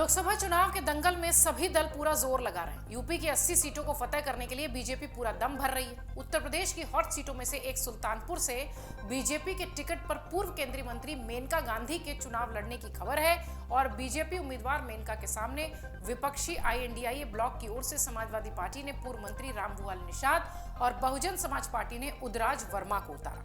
लोकसभा चुनाव के दंगल में सभी दल पूरा जोर लगा रहे हैं। यूपी की 80 सीटों को फतेह करने के लिए बीजेपी पूरा दम भर रही है। उत्तर प्रदेश की हॉट सीटों में से एक सुल्तानपुर से बीजेपी के टिकट पर पूर्व केंद्रीय मंत्री मेनका गांधी के चुनाव लड़ने की खबर है और बीजेपी उम्मीदवार मेनका के सामने विपक्षी आईएनडीआई ब्लॉक की ओर से समाजवादी पार्टी ने पूर्व मंत्री रामभुआल निषाद और बहुजन समाज पार्टी ने उदराज वर्मा को उतारा।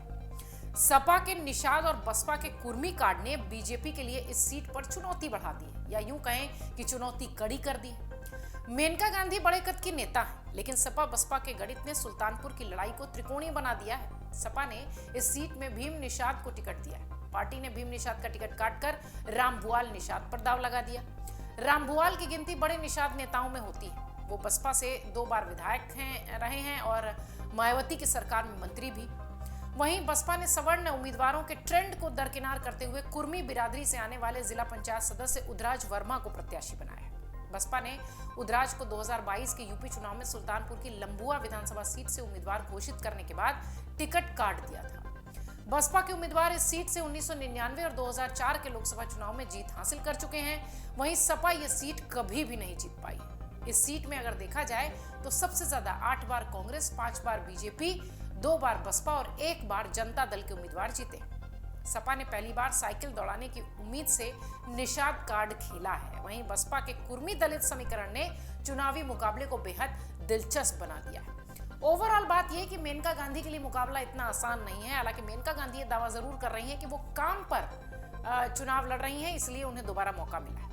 सपा के निषाद और बसपा के कुर्मी कार्ड ने बीजेपी के लिए इस सीट पर चुनौती बढ़ा दी है, या यूं कहें कि चुनौती कड़ी कर दी है। मेनका गांधी बड़े कद की नेता है, लेकिन सपा बसपा के गणित ने सुल्तानपुर की लड़ाई को त्रिकोणीय बना दिया है। सपा ने इस सीट में भीम निषाद को टिकट दिया है। पार्टी ने भीम निषाद का टिकट काटकर रामभुआल निषाद पर दाव लगा दिया। रामभुआल की गिनती बड़े निषाद नेताओं में होती है। वो बसपा से 2 बार विधायक रहे हैं और मायावती की सरकार में मंत्री भी। वहीं बसपा ने सवर्ण उम्मीदवारों के ट्रेंड को दरकिनार करते हुए कुर्मी बिरादरी से आने वाले जिला पंचायत सदस्य उदराज वर्मा को प्रत्याशी बनाया है। बसपा ने उदराज को 2022 के यूपी चुनाव में सुल्तानपुर की लंबुआ विधानसभा सीट से उम्मीदवार घोषित करने के बाद टिकट काट दिया था। बसपा के उम्मीदवार इस सीट से 1999 और 2004 के लोकसभा चुनाव में जीत हासिल कर चुके हैं। वहीं सपा यह सीट कभी भी नहीं जीत पाई। इस सीट में अगर देखा जाए तो सबसे ज्यादा 8 बार कांग्रेस, 5 बार बीजेपी, 2 बार बसपा और 1 बार जनता दल के उम्मीदवार जीते। सपा ने पहली बार साइकिल दौड़ाने की उम्मीद से निषाद कार्ड खेला है। वहीं बसपा के कुर्मी दलित समीकरण ने चुनावी मुकाबले को बेहद दिलचस्प बना दिया है। ओवरऑल बात यह कि मेनका गांधी के लिए मुकाबला इतना आसान नहीं है। हालांकि मेनका गांधी ये दावा जरूर कर रही है कि वो काम पर चुनाव लड़ रही हैं, इसलिए उन्हें दोबारा मौका मिला है।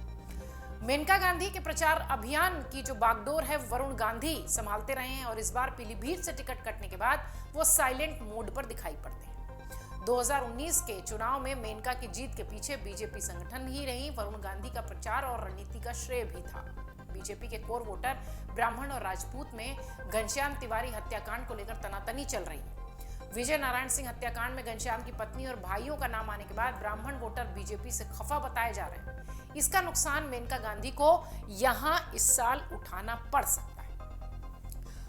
मेनका गांधी के प्रचार अभियान की जो बागडोर है वरुण गांधी संभालते रहे हैं और इस बार पीलीभीत से टिकट कटने के बाद वो साइलेंट मोड पर दिखाई पड़ते हैं। 2019 के चुनाव में मेनका की जीत के पीछे बीजेपी संगठन ही रही, वरुण गांधी का प्रचार और रणनीति का श्रेय भी था। बीजेपी के कोर वोटर ब्राह्मण और राजपूत में घनश्याम तिवारी हत्याकांड को लेकर तनातनी चल रही है। विजय नारायण सिंह हत्याकांड में घनश्याम की पत्नी और भाइयों का नाम आने के बाद ब्राह्मण वोटर बीजेपी से खफा बताए जा रहे हैं। इसका नुकसान मेनका गांधी को यहां इस साल उठाना पड़ सकता है।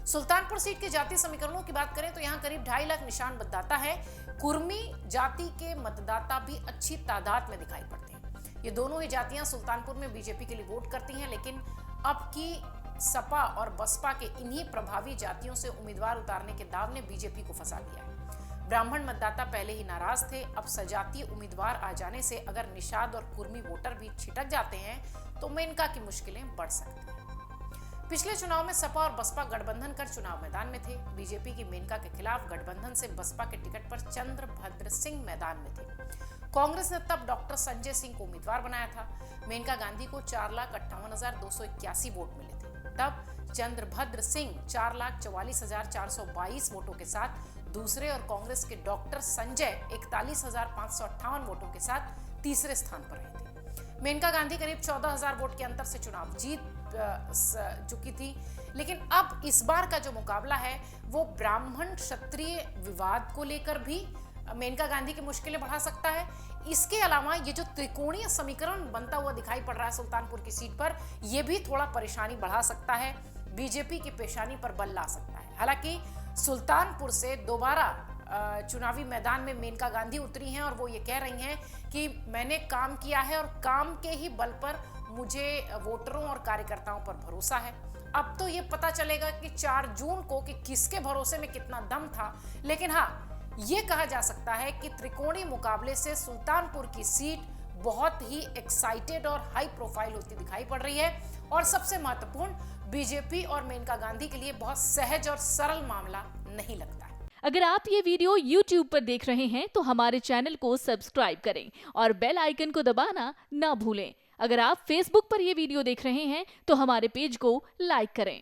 सुल्तानपुर सीट के जातीय समीकरणों की बात करें तो यहां करीब 2.5 लाख निशान मतदाता है। कुर्मी जाति के मतदाता भी अच्छी तादाद में दिखाई पड़ते हैं। ये दोनों ही जातियां सुल्तानपुर में बीजेपी के लिए वोट करती हैं, लेकिन अब की सपा और बसपा के इन्हीं प्रभावी जातियों से उम्मीदवार उतारने के दाव ने बीजेपी को फंसा दिया है। ब्राह्मण मतदाता पहले ही नाराज थे, अब सजातीय उम्मीदवार आ जाने से अगर निषाद और कुर्मी वोटर भी छिटक जाते हैं तो मेनका की मुश्किलें बढ़ सकती हैं। पिछले चुनाव में सपा और बसपा गठबंधन कर चुनाव मैदान में थे। बीजेपी की मेनका के खिलाफ गठबंधन से बसपा के टिकट पर चंद्रभद्र सिंह मैदान में थे। कांग्रेस ने तब डॉक्टर संजय सिंह को उम्मीदवार बनाया था। मेनका गांधी को 4,58,281 वोट मिले थे। तब चंद्रभद्र सिंह 4,44,422 वोटों के साथ दूसरे और कांग्रेस के डॉक्टर संजय 41,558 वोटों के साथ तीसरे स्थान पर रहे थे। मेनका गांधी करीब 14,000 वोट के अंतर से चुनाव जीत चुकी थी, लेकिन अब इस बार का जो मुकाबला है वो ब्राह्मण क्षत्रिय विवाद को लेकर भी मेनका गांधी की मुश्किलें बढ़ा सकता है। इसके अलावा ये जो त्रिकोणीय समीकरण बनता हुआ दिखाई पड़ रहा है सुल्तानपुर की सीट पर, यह भी थोड़ा परेशानी बढ़ा सकता है, बीजेपी की पेशानी पर बल ला सकता है। हालांकि सुल्तानपुर से दोबारा चुनावी मैदान में मेनका गांधी उतरी हैं और वो ये कह रही हैं कि मैंने काम किया है और काम के ही बल पर मुझे वोटरों और कार्यकर्ताओं पर भरोसा है। अब तो ये पता चलेगा कि 4 जून को कि किसके भरोसे में कितना दम था, लेकिन हाँ, ये कहा जा सकता है कि त्रिकोणीय मुकाबले से सुल्तानपुर की सीट बहुत ही एक्साइटेड और हाई प्रोफाइल होती दिखाई पड़ रही है और सबसे महत्वपूर्ण, बीजेपी और मेनका गांधी के लिए बहुत सहज और सरल मामला नहीं लगता है। अगर आप ये वीडियो YouTube पर देख रहे हैं तो हमारे चैनल को सब्सक्राइब करें और बेल आइकन को दबाना ना भूलें। अगर आप Facebook पर ये वीडियो देख रहे हैं तो हमारे पेज को लाइक करें।